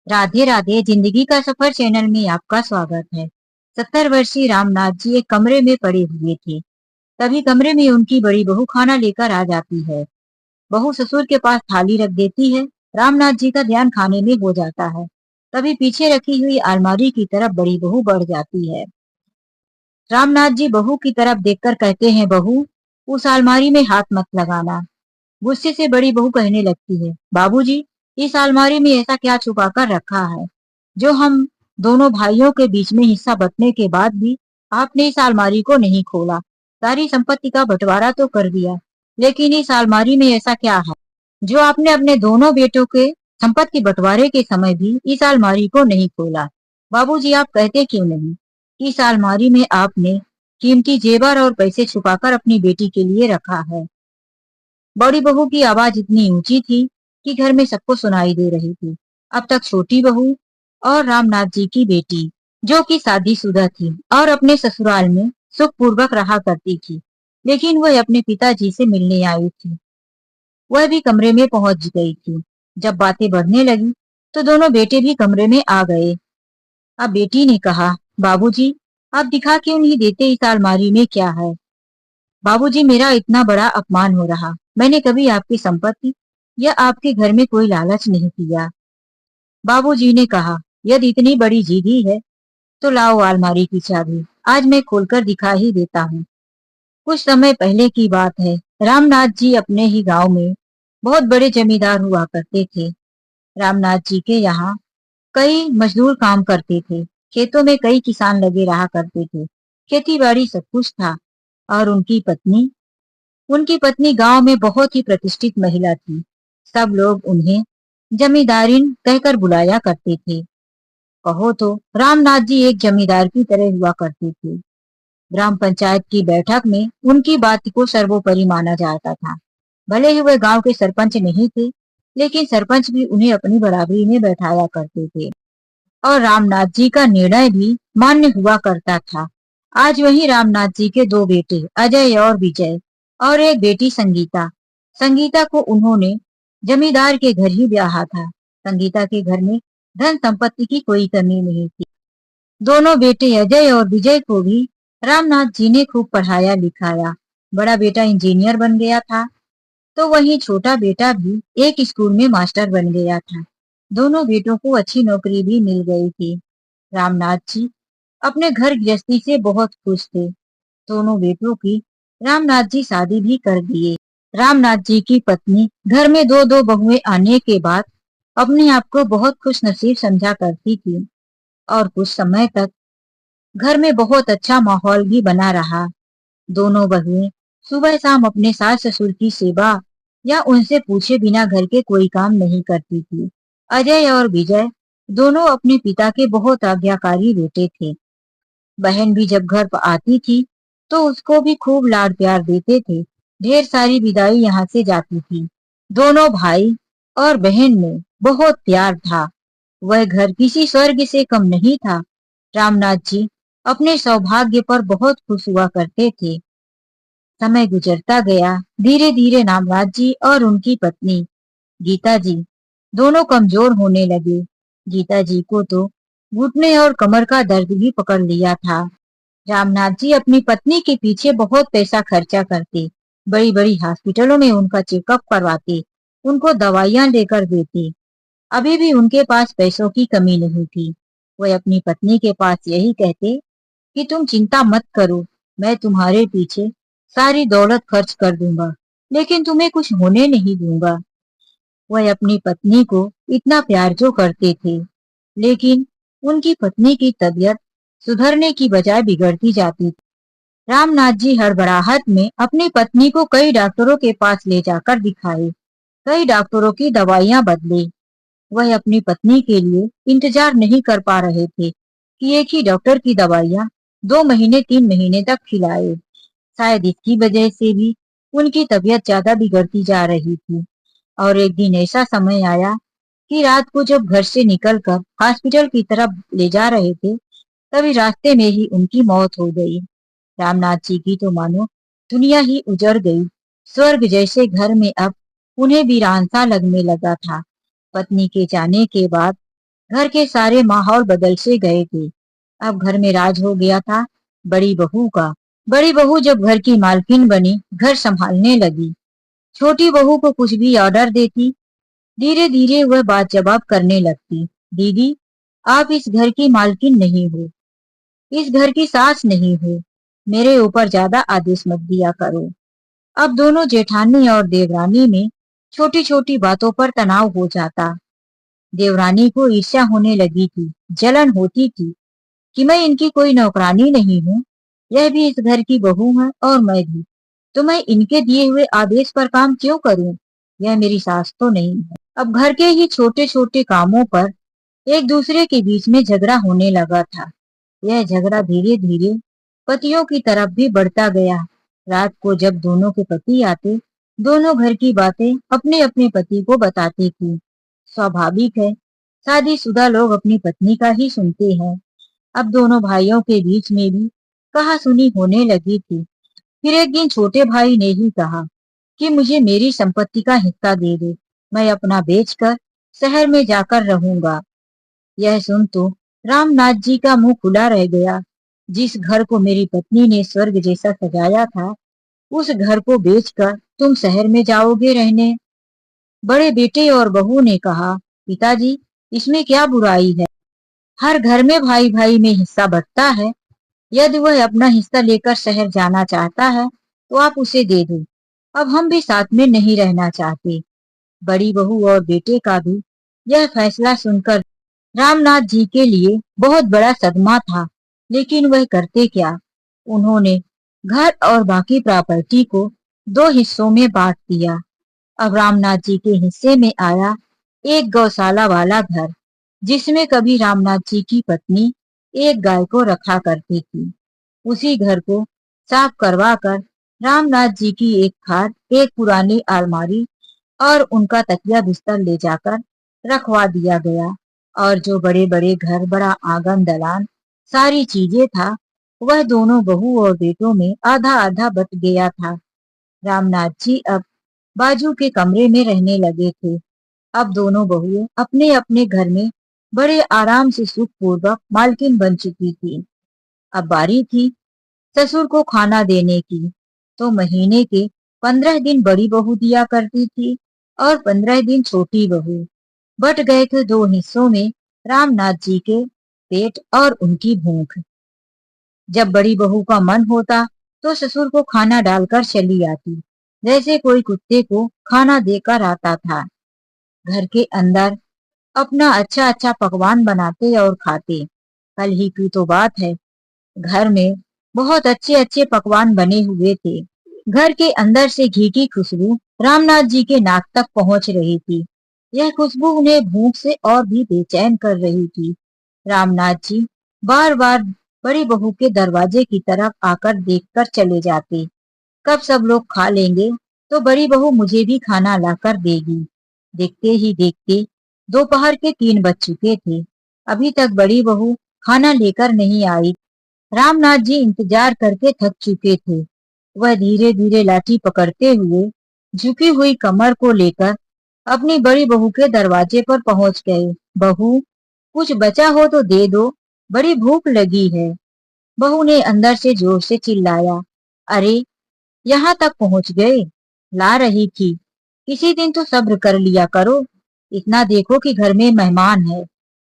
राधे राधे। जिंदगी का सफर चैनल में आपका स्वागत है। 70 वर्षीय रामनाथ जी एक कमरे में पड़े हुए थे। तभी कमरे में उनकी बड़ी बहू खाना लेकर आ जाती है। बहू ससुर के पास थाली रख देती है। रामनाथ जी का ध्यान खाने में हो जाता है। तभी पीछे रखी हुई अलमारी की तरफ बड़ी बहू बढ़ जाती है। रामनाथ जी बहू की तरफ देखकर कहते हैं, बहू उस अलमारी में हाथ मत लगाना। गुस्से से बड़ी बहू कहने लगती है, बाबूजी इस अलमारी में ऐसा क्या छुपा कर रखा है जो हम दोनों भाइयों के बीच में हिस्सा बंटने के बाद भी आपने इस अलमारी को नहीं खोला। सारी संपत्ति का बंटवारा तो कर दिया, लेकिन इस अलमारी में ऐसा क्या है जो आपने अपने दोनों बेटों के संपत्ति बंटवारे के समय भी इस अलमारी को नहीं खोला। बाबूजी आप कहते क्यों नहीं? इस अलमारी में आपने कीमती जेवर और पैसे छुपाकर अपनी बेटी के लिए रखा है। बड़ी बहू की आवाज इतनी ऊंची थी कि घर में सबको सुनाई दे रही थी। अब तक छोटी बहू और रामनाथ जी की बेटी, जो कि शादीशुदा थी और अपने ससुराल में सुखपूर्वक रहा करती थी, लेकिन वह अपने पिताजी से मिलने आई थी। वह भी कमरे में पहुंच गई थी। जब बातें बढ़ने लगी तो दोनों बेटे भी कमरे में आ गए। अब बेटी ने कहा, बाबूजी आप दिखा क्यों नहीं देते इस अलमारी में क्या है? बाबूजी मेरा इतना बड़ा अपमान हो रहा। मैंने कभी आपकी संपत्ति या आपके घर में कोई लालच नहीं किया। बाबूजी ने कहा, यदि इतनी बड़ी जिदी है तो लाओ अलमारी की चाबी, आज मैं खोलकर दिखा ही देता हूँ। कुछ समय पहले की बात है। रामनाथ जी अपने ही गांव में बहुत बड़े जमींदार हुआ करते थे। रामनाथ जी के यहाँ कई मजदूर काम करते थे। खेतों में कई किसान लगे रहा करते थे। खेती बाड़ी सब कुछ था। और उनकी पत्नी गांव में बहुत ही प्रतिष्ठित महिला थी। सब लोग उन्हें जमींदारिन कहकर बुलाया करते थे। कहो तो रामनाथ जी एक जमींदार की तरह हुआ करते थे। ग्राम पंचायत की बैठक में उनकी बात को सर्वोपरि माना जाता था। भले ही वह गांव के सरपंच नहीं थे, लेकिन सरपंच भी उन्हें अपनी बराबरी में बैठाया करते थे और रामनाथ जी का निर्णय भी मान्य हुआ करता था। आज वही रामनाथ जी के दो बेटे अजय और विजय और एक बेटी संगीता। संगीता को उन्होंने जमींदार के घर ही ब्याहा था। संगीता के घर में धन संपत्ति की कोई कमी नहीं थी। दोनों बेटे अजय और विजय को भी रामनाथ जी ने खूब पढ़ाया लिखाया। बड़ा बेटा इंजीनियर बन गया था, तो वहीं छोटा बेटा भी एक स्कूल में मास्टर बन गया था। दोनों बेटों को अच्छी नौकरी भी मिल गई थी। रामनाथ जी अपने घर गृहस्थी से बहुत खुश थे। दोनों बेटों की रामनाथ जी शादी भी कर दिए। रामनाथ जी की पत्नी घर में दो दो बहुएं आने के बाद अपने आप को बहुत खुश नसीब समझा करती थी और कुछ समय तक घर में बहुत अच्छा माहौल भी बना रहा। दोनों बहुएं सुबह शाम अपने सास ससुर की सेवा या उनसे पूछे बिना घर के कोई काम नहीं करती थी। अजय और विजय दोनों अपने पिता के बहुत आज्ञाकारी बेटे थे। बहन भी जब घर पर आती थी तो उसको भी खूब लाड प्यार देते थे। ढेर सारी विदाई यहाँ से जाती थी। दोनों भाई और बहन में बहुत प्यार था। वह घर किसी स्वर्ग से कम नहीं था। रामनाथ जी अपने सौभाग्य पर बहुत खुश हुआ करते थे। समय गुजरता गया। धीरे धीरे रामनाथ जी और उनकी पत्नी गीता जी दोनों कमजोर होने लगे। गीता जी को तो घुटने और कमर का दर्द भी पकड़ लिया था। रामनाथ जी अपनी पत्नी के पीछे बहुत पैसा खर्चा करते। बड़ी बड़ी हॉस्पिटलों में उनका चेकअप करवाते, उनको दवाइयां लेकर देते। अभी भी उनके पास पैसों की कमी नहीं थी। वह अपनी पत्नी के पास यही कहते कि तुम चिंता मत करो, मैं तुम्हारे पीछे सारी दौलत खर्च कर दूंगा, लेकिन तुम्हें कुछ होने नहीं दूंगा। वह अपनी पत्नी को इतना प्यार जो करते थे, लेकिन उनकी पत्नी की तबीयत सुधरने की बजाय बिगड़ती जाती थी। रामनाथ जी हड़बड़ाहट में अपनी पत्नी को कई डॉक्टरों के पास ले जाकर दिखाए। कई डॉक्टरों की दवाइयां बदले। वह अपनी पत्नी के लिए इंतजार नहीं कर पा रहे थे कि एक ही डॉक्टर की दवाइयां 2 महीने 3 महीने तक खिलाए। शायद इसकी वजह से भी उनकी तबीयत ज्यादा बिगड़ती जा रही थी। और एक दिन ऐसा समय आया कि रात को जब घर से निकलकर हॉस्पिटल की तरफ ले जा रहे थे, तभी रास्ते में ही उनकी मौत हो गई। रामनाथ जी की तो मानो दुनिया ही उजड़ गई। स्वर्ग जैसे घर में अब उन्हें वीरान सा लगने लगा था। पत्नी के जाने के बाद घर के सारे माहौल बदल से गए थे। अब घर में राज हो गया था बड़ी बहू का। बड़ी बहू जब घर की मालकिन बनी, घर संभालने लगी। छोटी बहू को कुछ भी ऑर्डर देती, धीरे धीरे वह बात जवाब करने लगती। दीदी, आप इस घर की मालकिन नहीं हो, इस घर की सास नहीं हो, मेरे ऊपर ज्यादा आदेश मत दिया करो। अब दोनों जेठानी और देवरानी में छोटी छोटी बातों पर तनाव हो जाता। देवरानी को ईर्ष्या होने लगी थी, जलन होती थी कि मैं इनकी कोई नौकरानी नहीं हूँ, यह भी इस घर की बहू है और मैं भी, तो मैं इनके दिए हुए आदेश पर काम क्यों करूं? यह मेरी सास तो नहीं है। अब घर के ही छोटे छोटे कामों पर एक दूसरे के बीच में झगड़ा होने लगा था। यह झगड़ा धीरे धीरे पतियों की तरफ भी बढ़ता गया। रात को जब दोनों के पति आते, दोनों घर की बातें अपने अपने पति को बताती थी। स्वाभाविक है, शादीशुदा लोग अपनी पत्नी का ही सुनते हैं। अब दोनों भाइयों के बीच में भी कहासुनी होने लगी थी। फिर एक दिन छोटे भाई ने ही कहा कि मुझे मेरी संपत्ति का हिस्सा दे दो, मैं अपना बेचकर शहर में जाकर रहूंगा। यह सुन तो रामनाथ जी का मुंह खुला रह गया। जिस घर को मेरी पत्नी ने स्वर्ग जैसा सजाया था, उस घर को बेचकर तुम शहर में जाओगे रहने? बड़े बेटे और बहू ने कहा, पिताजी, इसमें क्या बुराई है? हर घर में भाई भाई में हिस्सा बंटता है। यदि वह अपना हिस्सा लेकर शहर जाना चाहता है तो आप उसे दे दो। अब हम भी साथ में नहीं रहना चाहते। बड़ी बहू और बेटे का भी यह फैसला सुनकर रामनाथ जी के लिए बहुत बड़ा सदमा था, लेकिन वह करते क्या? उन्होंने घर और बाकी प्रॉपर्टी को दो हिस्सों में बांट दिया। अब रामनाथ जी के हिस्से में आया एक गौशाला वाला घर, जिसमें कभी रामनाथ जी की पत्नी एक गाय को रखा करती थी। उसी घर को साफ करवा कर रामनाथ जी की एक खाट, एक पुरानी अलमारी और उनका तकिया बिस्तर ले जाकर रखवा दिया गया। और जो बड़े बड़े घर, बड़ा आंगन, दलान, सारी चीजें था, वह दोनों बहू और बेटों में आधा आधा बट गया था। रामनाथ जी अब बाजू के कमरे में रहने लगे थे। अब दोनों बहुएं अपने अपने घर में बड़े आराम से सुखपूर्वक मालकिन बन चुकी थी। अब बारी थी ससुर को खाना देने की, तो महीने के 15 दिन बड़ी बहू दिया करती थी और 15 दिन छोटी बहू। बट गए थे दो हिस्सों में रामनाथ जी के पेट और उनकी भूख। जब बड़ी बहू का मन होता तो ससुर को खाना डालकर चली आती, जैसे कोई कुत्ते को खाना देकर आता था। घर के अंदर अपना अच्छा अच्छा पकवान बनाते और खाते। कल ही की तो बात है, घर में बहुत अच्छे अच्छे पकवान बने हुए थे। घर के अंदर से घी की खुशबू रामनाथ जी के नाक तक पहुंच रही थी। यह खुशबू उन्हें भूख से और भी बेचैन कर रही थी। रामनाथ जी बार बार बड़ी बहू के दरवाजे की तरफ आकर देखकर चले जाते। कब सब लोग खा लेंगे तो बड़ी बहू मुझे भी खाना लाकर देगी। देखते ही देखते दोपहर के 3 बज चुके थे। अभी तक बड़ी बहू खाना लेकर नहीं आई। रामनाथ जी इंतजार करके थक चुके थे। वह धीरे धीरे लाठी पकड़ते हुए झुकी हुई कमर को लेकर अपनी बड़ी बहू के दरवाजे पर पहुंच गए। बहू, कुछ बचा हो तो दे दो, बड़ी भूख लगी है। बहू ने अंदर से जोर से चिल्लाया। अरे, यहाँ तक पहुंच गए? ला रही थी। किसी दिन तो सब्र कर लिया करो। इतना देखो कि घर में मेहमान है,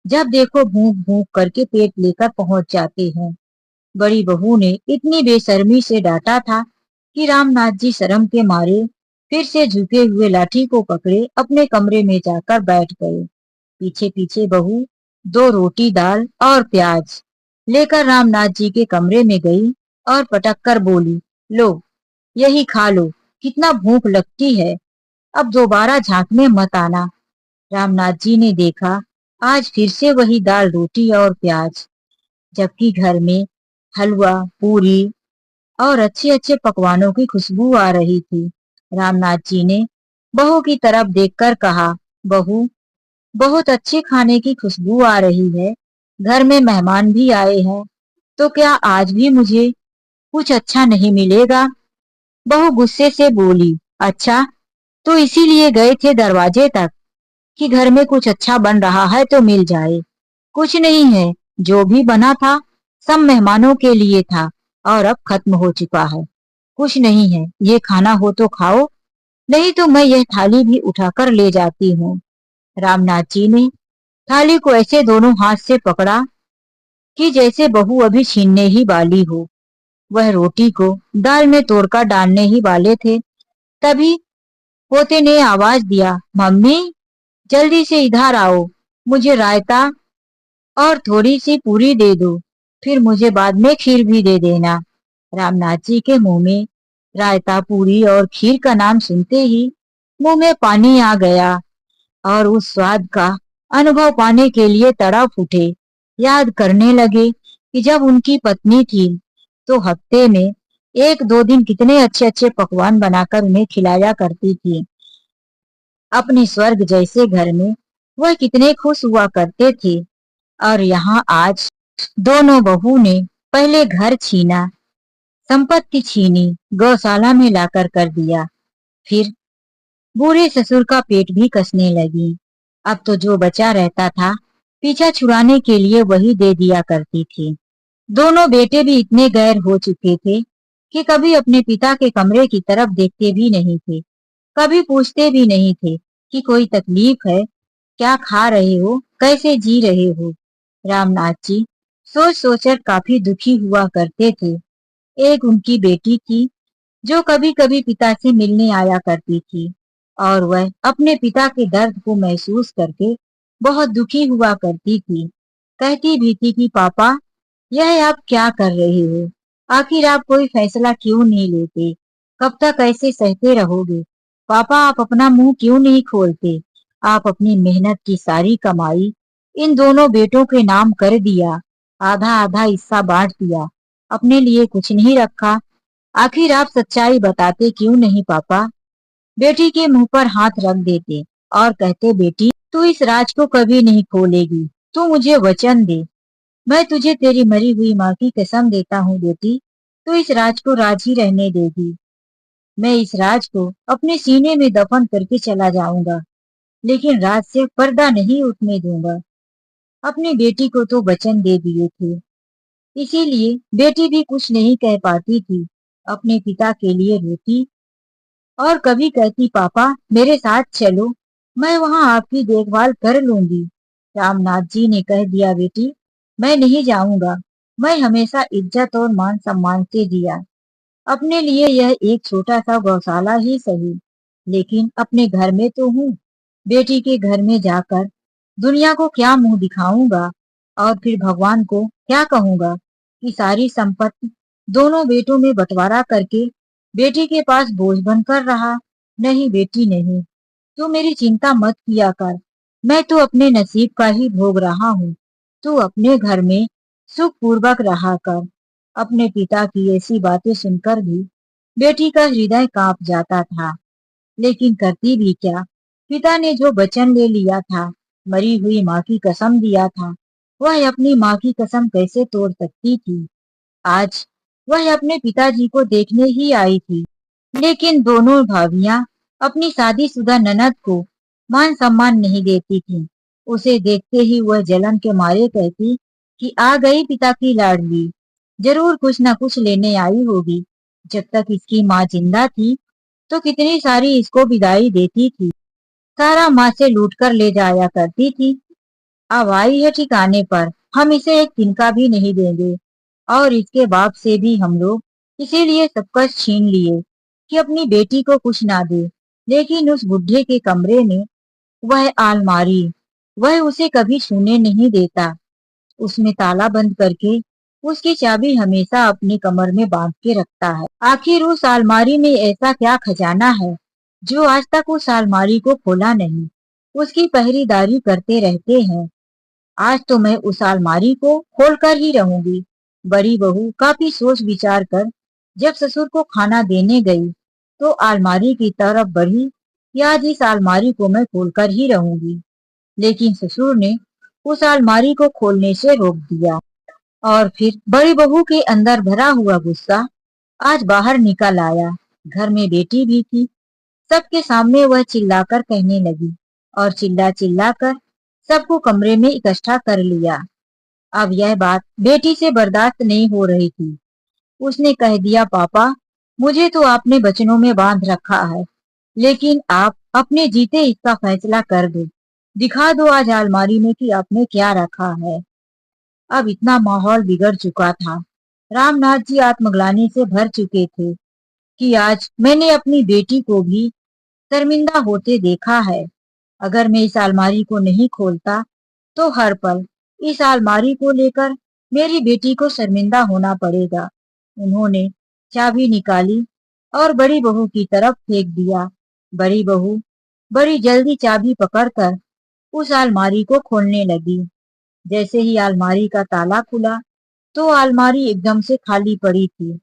जब देखो भूख भूख करके पेट लेकर पहुंच जाते हैं। बड़ी बहू ने इतनी बेशर्मी से डांटा था कि रामनाथ जी शर्म के मारे फिर से झुके हुए लाठी को पकड़े अपने कमरे में जाकर बैठ गए। पीछे पीछे बहू 2 रोटी, दाल और प्याज लेकर रामनाथ जी के कमरे में गई और पटक कर बोली, लो, यही खा लो, कितना भूख लगती है, अब दोबारा झांकने मत आना। रामनाथ जी ने देखा, आज फिर से वही दाल, रोटी और प्याज, जबकि घर में हलवा, पूरी और अच्छे अच्छे पकवानों की खुशबू आ रही थी। रामनाथ जी ने बहू की तरफ देखकर कहा, बहू, बहुत अच्छे खाने की खुशबू आ रही है, घर में मेहमान भी आए हैं, तो क्या आज भी मुझे कुछ अच्छा नहीं मिलेगा? बहू गुस्से से बोली, अच्छा, तो इसीलिए गए थे दरवाजे तक कि घर में कुछ अच्छा बन रहा है तो मिल जाए। कुछ नहीं है, जो भी बना था सब मेहमानों के लिए था और अब खत्म हो चुका है। कुछ नहीं है, ये खाना हो तो खाओ, नहीं तो मैं यह थाली भी उठाकर ले जाती हूँ। रामनाथ जी ने थाली को ऐसे दोनों हाथ से पकड़ा कि जैसे बहू अभी छीनने ही वाली हो। वह रोटी को दाल में तोड़कर डालने ही वाले थे, तभी पोते ने आवाज दिया, मम्मी जल्दी से इधर आओ, मुझे रायता और थोड़ी सी पूरी दे दो, फिर मुझे बाद में खीर भी दे देना। रामनाथ जी के मुंह में रायता, पूरी और खीर का नाम सुनते ही मुंह में पानी आ गया और उस स्वाद का अनुभव पाने के लिए तड़प उठे। याद करने लगे कि जब उनकी पत्नी थी तो हफ्ते में एक दो दिन कितने अच्छे अच्छे पकवान बनाकर उन्हें खिलाया करती थी। अपने स्वर्ग जैसे घर में वह कितने खुश हुआ करते थे। और यहाँ आज दोनों बहू ने पहले घर छीना, संपत्ति छीनी, गौशाला में लाकर कर दिया, फिर बूढ़े ससुर का पेट भी कसने लगी। अब तो जो बचा रहता था पीछा छुड़ाने के लिए वही दे दिया करती थी। दोनों बेटे भी इतने गैर हो चुके थे कि कभी अपने पिता के कमरे की तरफ देखते भी नहीं थे, कभी पूछते भी नहीं थे कि कोई तकलीफ है, क्या खा रहे हो, कैसे जी रहे हो। रामनाथ जी सोच सोचकर काफी दुखी हुआ करते थे। एक उनकी बेटी थी जो कभी कभी पिता से मिलने आया करती थी और वह अपने पिता के दर्द को महसूस करके बहुत दुखी हुआ करती थी। कहती भी थी कि पापा यह आप क्या कर रहे हो, आखिर आप कोई फैसला क्यों नहीं लेते, कब तक ऐसे सहते रहोगे। पापा आप अपना मुंह क्यों नहीं खोलते, आप अपनी मेहनत की सारी कमाई इन दोनों बेटों के नाम कर दिया, आधा आधा हिस्सा बांट दिया, अपने लिए कुछ नहीं रखा। आखिर आप सच्चाई बताते क्यों नहीं पापा। बेटी के मुंह पर हाथ रख देते और कहते, बेटी तू इस राज को कभी नहीं खोलेगी, तू मुझे वचन दे, मैं तुझे तेरी मरी हुई माँ की कसम देता हूँ बेटी, तू इस राज को राज ही रहने देगी। मैं इस राज को अपने सीने में दफन करके चला जाऊंगा, लेकिन राज से पर्दा नहीं उठने दूंगा। अपनी बेटी को तो वचन दे दिए थे, इसीलिए बेटी भी कुछ नहीं कह पाती थी। अपने पिता के लिए रोती और कभी कहती, पापा मेरे साथ चलो, मैं वहां आपकी देखभाल कर लूंगी। रामनाथ जी ने कह दिया, बेटी मैं नहीं जाऊंगा, मैं हमेशा इज्जत और मान सम्मान से जिया, अपने लिए यह एक छोटा सा गौशाला ही सही, लेकिन अपने घर में तो हूँ। बेटी के घर में जाकर दुनिया को क्या मुंह दिखाऊंगा और फिर भगवान को क्या कहूंगा कि सारी संपत्ति दोनों बेटों में बंटवारा करके बेटी के पास बोझ बनकर रहा। नहीं बेटी नहीं, तू मेरी चिंता मत किया कर, मैं तो अपने नसीब का ही भोग रहा हूँ, तू अपने घर में सुख पूर्वक रहा कर। अपने पिता की ऐसी बातें सुनकर भी बेटी का हृदय कांप जाता था, लेकिन करती भी क्या। पिता ने जो वचन ले लिया था, मरी हुई माँ की कसम दिया था, वह अपनी माँ की कसम कैसे तोड़ सकती थी। आज वह अपने पिताजी को देखने ही आई थी, लेकिन दोनों भाभियां अपनी शादीशुदा ननद को मान सम्मान नहीं देती थी। उसे देखते ही वह जलन के मारे कहती कि आ गई पिता की लाडली, जरूर कुछ न कुछ लेने आई होगी। जब तक इसकी माँ जिंदा थी तो कितनी सारी इसको विदाई देती थी, सारा माँ से लूट कर ले जाया करती थी। अब आई है ठिकाने पर, हम इसे एक तिनका भी नहीं देंगे। और इसके बाप से भी हम लोग इसीलिए सब कुछ छीन लिए कि अपनी बेटी को कुछ ना दे। लेकिन उस बुढ़े के कमरे में वह अलमारी, वह उसे कभी छूने नहीं देता, उसमें ताला बंद करके उसकी चाबी हमेशा अपनी कमर में बांध के रखता है। आखिर उस अलमारी में ऐसा क्या खजाना है जो आज तक उस अलमारी को खोला नहीं, उसकी पहरेदारी करते रहते हैं। आज तो मैं उस अलमारी को खोल कर ही रहूंगी। बड़ी बहू काफी सोच विचार कर जब ससुर को खाना देने गई तो अलमारी की तरफ बढ़ी कि आज इस अलमारी को मैं खोलकर ही रहूंगी, लेकिन ससुर ने उस अलमारी को खोलने से रोक दिया और फिर बड़ी बहू के अंदर भरा हुआ गुस्सा आज बाहर निकल आया। घर में बेटी भी थी, सबके सामने वह चिल्लाकर कहने लगी और चिल्ला चिल्ला कर सबको कमरे में इकट्ठा कर लिया। अब यह बात बेटी से बर्दाश्त नहीं हो रही थी। उसने कह दिया, पापा, मुझे तो आपने बचनों में बांध रखा है, लेकिन आप अपने जीते इसका फैसला कर दो। दिखा दो आज अलमारी में कि आपने क्या रखा है। अब इतना माहौल बिगड़ चुका था। रामनाथ जी आत्मग्लानि से भर चुके थे कि आज मैंने अपनी बेटी को भी शर्मिंदा होते देखा है। अगर मैं इस अलमारी को नहीं खोलता तो हर पल इस अलमारी को लेकर मेरी बेटी को शर्मिंदा होना पड़ेगा। उन्होंने चाबी निकाली और बड़ी बहू की तरफ फेंक दिया। बड़ी बहू बड़ी जल्दी चाबी पकड़कर उस अलमारी को खोलने लगी। जैसे ही अलमारी का ताला खुला तो अलमारी एकदम से खाली पड़ी थी।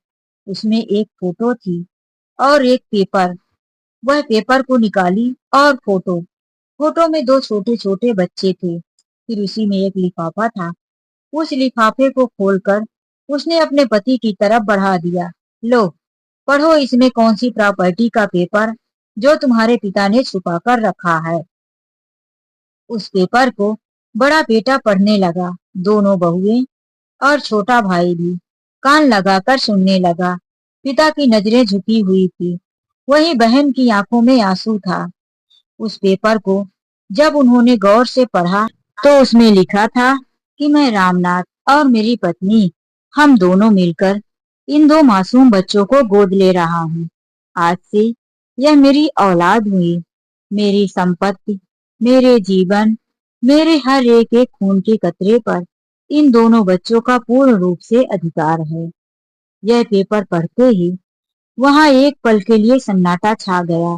उसमें एक फोटो थी और एक पेपर। वह पेपर को निकाली और फोटो फोटो में दो छोटे छोटे बच्चे थे। फिर उसी में एक लिफाफा था। उस लिफाफे को खोलकर उसने अपने पति की तरफ बढ़ा दिया। लो, पढ़ो इसमें कौन सी प्रॉपर्टी का पेपर जो तुम्हारे पिता ने छुपा कर रखा है। उस पेपर को बड़ा बेटा पढ़ने लगा। दोनों बहुएं और छोटा भाई भी कान लगाकर सुनने लगा। पिता की नजरें झुकी हुई थी, वहीं बहन की आंखों में आंसू था। उस पेपर को जब उन्होंने गौर से पढ़ा तो उसमें लिखा था कि मैं रामनाथ और मेरी पत्नी, हम दोनों मिलकर इन दो मासूम बच्चों को गोद ले रहा हूँ। आज से यह मेरी औलाद हुई। मेरी संपत्ति, मेरे जीवन, मेरे हर एक खून के कतरे पर इन दोनों बच्चों का पूर्ण रूप से अधिकार है। यह पेपर पढ़ते ही वहां एक पल के लिए सन्नाटा छा गया।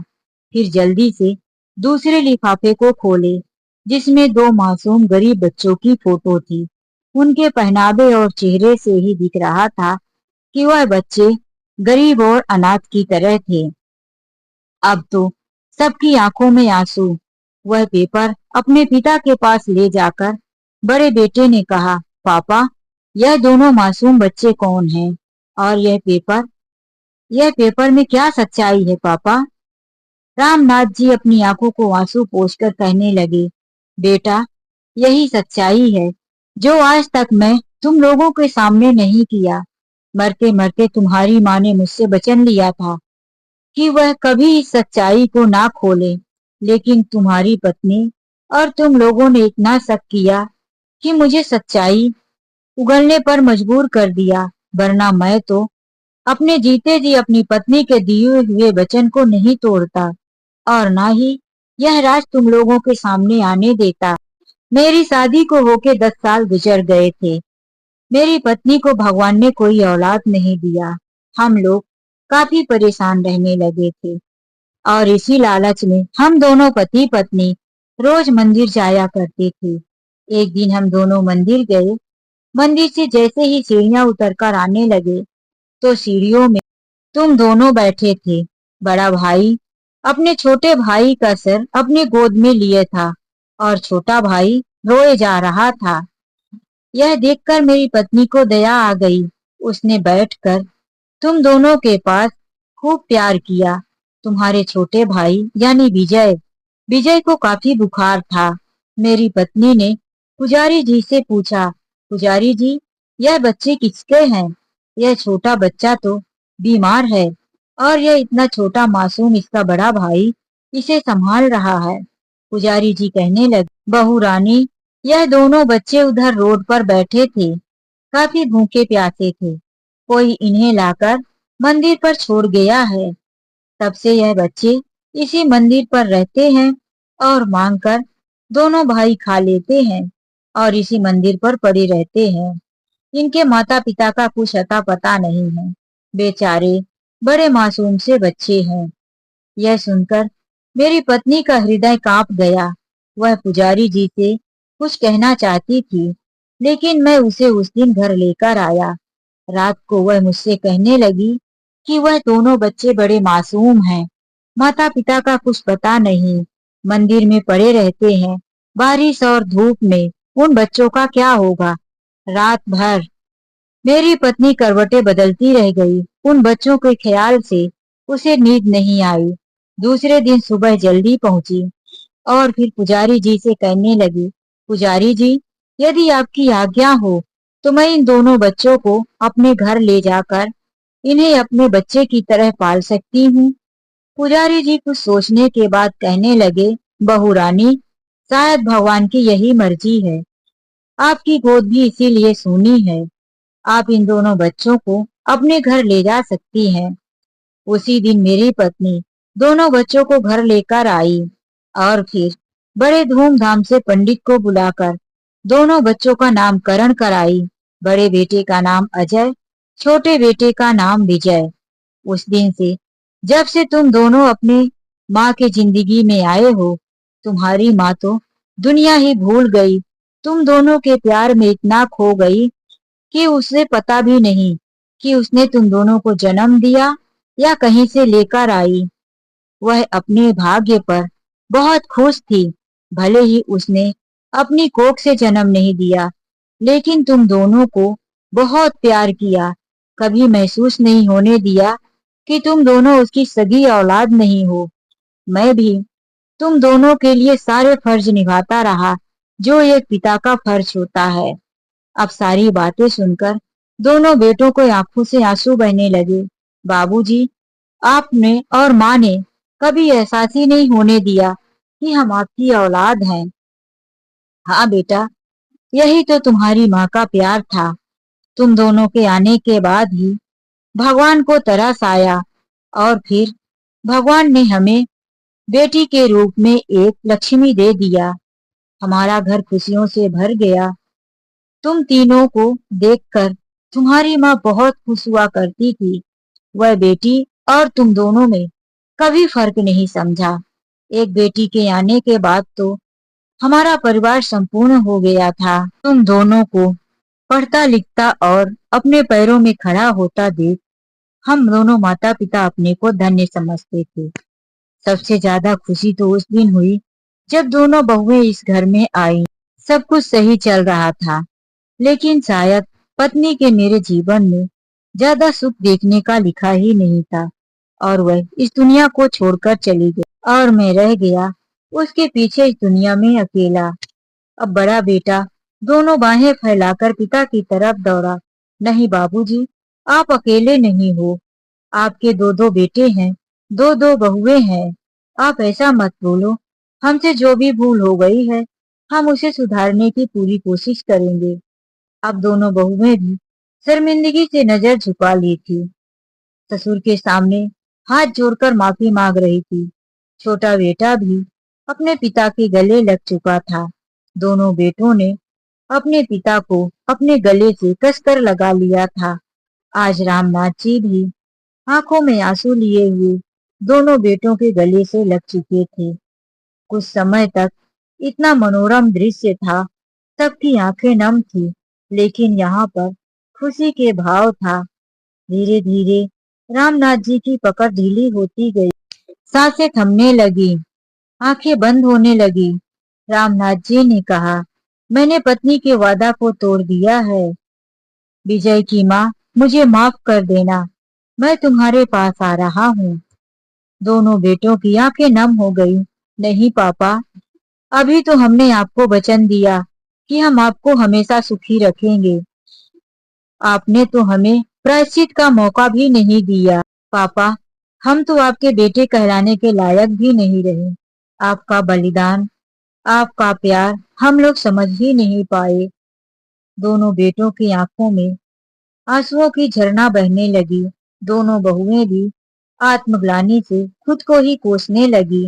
फिर जल्दी से दूसरे लिफाफे को खोले जिसमें दो मासूम गरीब बच्चों की फोटो थी। उनके पहनावे और चेहरे से ही दिख रहा था कि वह बच्चे गरीब और अनाथ की तरह थे। अब तो सबकी आंखों में आंसू। वह पेपर अपने पिता के पास ले जाकर बड़े बेटे ने कहा, पापा, यह दोनों मासूम बच्चे कौन हैं? और यह पेपर में क्या सच्चाई है पापा? रामनाथ जी अपनी आंखों को आंसू पोंछकर कहने लगे, बेटा, यही सच्चाई है जो आज तक मैं तुम लोगों के सामने नहीं किया। मरते मरते तुम्हारी माँ ने मुझसे वचन लिया था कि वह कभी इस सच्चाई को ना खोले, लेकिन तुम्हारी पत्नी और तुम लोगों ने इतना शक किया कि मुझे सच्चाई उगलने पर मजबूर कर दिया, वरना मैं तो अपने जीते जी अपनी पत्नी के दिए हुए वचन को नहीं तोड़ता और ना ही यह राज तुम लोगों के सामने आने देता। मेरी शादी को होके 10 साल गुजर गए थे। मेरी पत्नी को भगवान ने कोई औलाद नहीं दिया। हम लोग काफी परेशान रहने लगे थे और इसी लालच में हम दोनों पति पत्नी रोज मंदिर जाया करते थे। एक दिन हम दोनों मंदिर गए। मंदिर से जैसे ही सीढ़ियां उतरकर आने लगे तो सीढ़ियों में तुम दोनों बैठे थे। बड़ा भाई अपने छोटे भाई का सर अपने गोद में लिए था और छोटा भाई रोए जा रहा था। यह देखकर मेरी पत्नी को दया आ गई। उसने बैठकर तुम दोनों के पास खूब प्यार किया। तुम्हारे छोटे भाई यानी विजय विजय को काफी बुखार था। मेरी पत्नी ने पुजारी जी से पूछा, पुजारी जी, यह बच्चे किसके हैं? यह छोटा बच्चा तो बीमार है और यह इतना छोटा मासूम इसका बड़ा भाई इसे संभाल रहा है। पुजारी जी कहने लगे, बहू रानी, यह दोनों बच्चे उधर रोड पर बैठे थे, काफी भूखे प्यासे थे। कोई इन्हें लाकर मंदिर पर छोड़ गया है। तब से यह बच्चे इसी मंदिर पर रहते हैं और मांगकर दोनों भाई खा लेते हैं और इसी मंदिर पर पड़े रहते हैं। इनके माता पिता का कुछ अता पता नहीं है। बेचारे बड़े मासूम से बच्चे हैं। यह सुनकर मेरी पत्नी का हृदय कांप गया। वह पुजारी जी से कुछ कहना चाहती थी, लेकिन मैं उसे उस दिन घर लेकर आया। रात को वह मुझसे कहने लगी कि वह दोनों बच्चे बड़े मासूम हैं, माता पिता का कुछ पता नहीं, मंदिर में पड़े रहते हैं। बारिश और धूप में उन बच्चों का क्या होगा? रात भर मेरी पत्नी करवटें बदलती रह गई। उन बच्चों के ख्याल से उसे नींद नहीं आई। दूसरे दिन सुबह जल्दी पहुंची और फिर पुजारी जी से कहने लगी, पुजारी जी, यदि आपकी आज्ञा हो तो मैं इन दोनों बच्चों को अपने घर ले जाकर इन्हें अपने बच्चे की तरह पाल सकती हूँ। पुजारी जी कुछ सोचने के बाद कहने लगे, बहू रानी, शायद भगवान की यही मर्जी है। आपकी गोद भी इसीलिए सूनी है। आप इन दोनों बच्चों को अपने घर ले जा सकती हैं। उसी दिन मेरी पत्नी दोनों बच्चों को घर लेकर आई और फिर बड़े धूमधाम से पंडित को बुलाकर दोनों बच्चों का नामकरण कराई। बड़े बेटे का नाम अजय, छोटे बेटे का नाम विजय। उस दिन से, जब से तुम दोनों अपने माँ के जिंदगी में आए हो, तुम्हारी माँ तो दुनिया ही भूल गई। तुम दोनों के प्यार में इतना खो गई कि उसे पता भी नहीं कि उसने तुम दोनों को जन्म दिया या कहीं से लेकर आई। वह अपने भाग्य पर बहुत खुश थी। भले ही उसने अपनी कोख से जन्म नहीं दिया, लेकिन तुम दोनों को बहुत प्यार किया। कभी महसूस नहीं होने दिया कि तुम दोनों उसकी सगी औलाद नहीं हो। मैं भी तुम दोनों के लिए सारे फर्ज निभाता रहा जो एक पिता का फर्ज होता है। अब सारी बातें सुनकर दोनों बेटों को आंखों से आंसू बहने लगे। बाबूजी, आपने और माँ ने कभी एहसास ही नहीं होने दिया कि हम आपकी औलाद हैं। हाँ बेटा, यही तो तुम्हारी माँ का प्यार था। तुम दोनों के आने के बाद ही भगवान को तरस आया और फिर भगवान ने हमें बेटी के रूप में एक लक्ष्मी दे दिया। हमारा घर खुशियों से भर गया। तुम तीनों को देखकर तुम्हारी माँ बहुत खुश हुआ करती थी। वह बेटी और तुम दोनों में कभी फर्क नहीं समझा। एक बेटी के आने के बाद तो हमारा परिवार संपूर्ण हो गया था। तुम दोनों को पढ़ता लिखता और अपने पैरों में खड़ा होता देख हम दोनों माता पिता अपने को धन्य समझते थे। सबसे ज्यादा खुशी तो उस दिन हुई जब दोनों बहुएं इस घर में आई। सब कुछ सही चल रहा था, लेकिन शायद पत्नी के मेरे जीवन में ज्यादा सुख देखने का लिखा ही नहीं था और वह इस दुनिया को छोड़कर चली गई और मैं रह गया उसके पीछे इस दुनिया में अकेला। अब बड़ा बेटा दोनों बाहें फैलाकर पिता की तरफ दौड़ा। नहीं बाबूजी, आप अकेले नहीं हो। आपके दो दो बेटे हैं, दो दो बहुएं हैं। आप ऐसा मत बोलो। हमसे जो भी भूल हो गई है, हम उसे सुधारने की पूरी कोशिश करेंगे। अब दोनों बहुएं भी शर्मिंदगी से नजर झुका ली थी। ससुर के सामने हाथ जोड़कर माफी मांग रही थी। छोटा बेटा भी अपने पिता के गले लग चुका था। दोनों बेटों ने अपने पिता को अपने गले से कसकर लगा लिया था। आज रामनाथ जी भी आंखों में आंसू लिए हुए दोनों बेटों के गले से लग चुके थे। कुछ समय तक इतना मनोरम दृश्य था, सबकी आंखें नम थी, लेकिन यहाँ पर खुशी के भाव था। धीरे धीरे रामनाथ जी की पकड़ ढीली होती गई, सांसें थमने लगी, आंखें बंद होने लगी। रामनाथ जी ने कहा, मैंने पत्नी के वादा को तोड़ दिया है। विजय की माँ, मुझे माफ कर देना। मैं तुम्हारे पास आ रहा हूँ। दोनों बेटों की आंखें नम हो गई। नहीं पापा, अभी तो हमने आपको वचन दिया कि हम आपको हमेशा सुखी रखेंगे। आपने तो हमें प्रायश्चित का मौका भी नहीं दिया। पापा, हम तो आपके बेटे कहलाने के लायक भी नहीं रहे। आपका बलिदान, आपका प्यार हम लोग समझ ही नहीं पाए। दोनों बेटों की आंखों में आंसुओं की झरना बहने लगी। दोनों बहुएं भी आत्मग्लानि से खुद को ही कोसने लगी।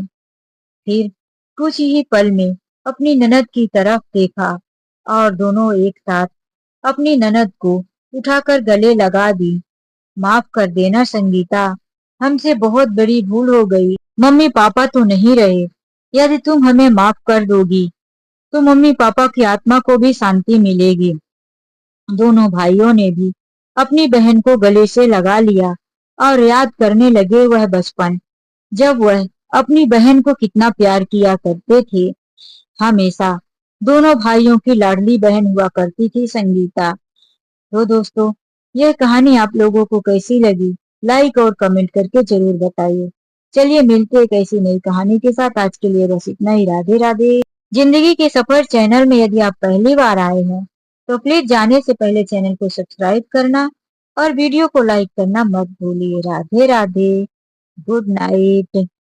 फिर कुछ ही पल में अपनी ननद की तरफ देखा और दोनों एक साथ अपनी ननद को उठाकर गले लगा दी। माफ कर देना संगीता, हमसे बहुत बड़ी भूल हो गई। मम्मी पापा तो नहीं रहे। यदि तुम हमें माफ कर दोगी तो मम्मी पापा की आत्मा को भी शांति मिलेगी। दोनों भाइयों ने भी अपनी बहन को गले से लगा लिया और याद करने लगे वह बचपन, जब वह अपनी बहन को कितना प्यार किया करते थे। हमेशा दोनों भाइयों की लाडली बहन हुआ करती थी संगीता। तो दोस्तों, यह कहानी आप लोगों को कैसी लगी, लाइक और कमेंट करके जरूर बताइए। चलिए मिलते हैं एक ऐसी नई कहानी के साथ। आज के लिए बस इतना ही। राधे राधे। जिंदगी के सफर चैनल में यदि आप पहली बार आए हैं तो प्लीज जाने से पहले चैनल को सब्सक्राइब करना और वीडियो को लाइक करना मत भूलिए। Radhe Radhe, good night.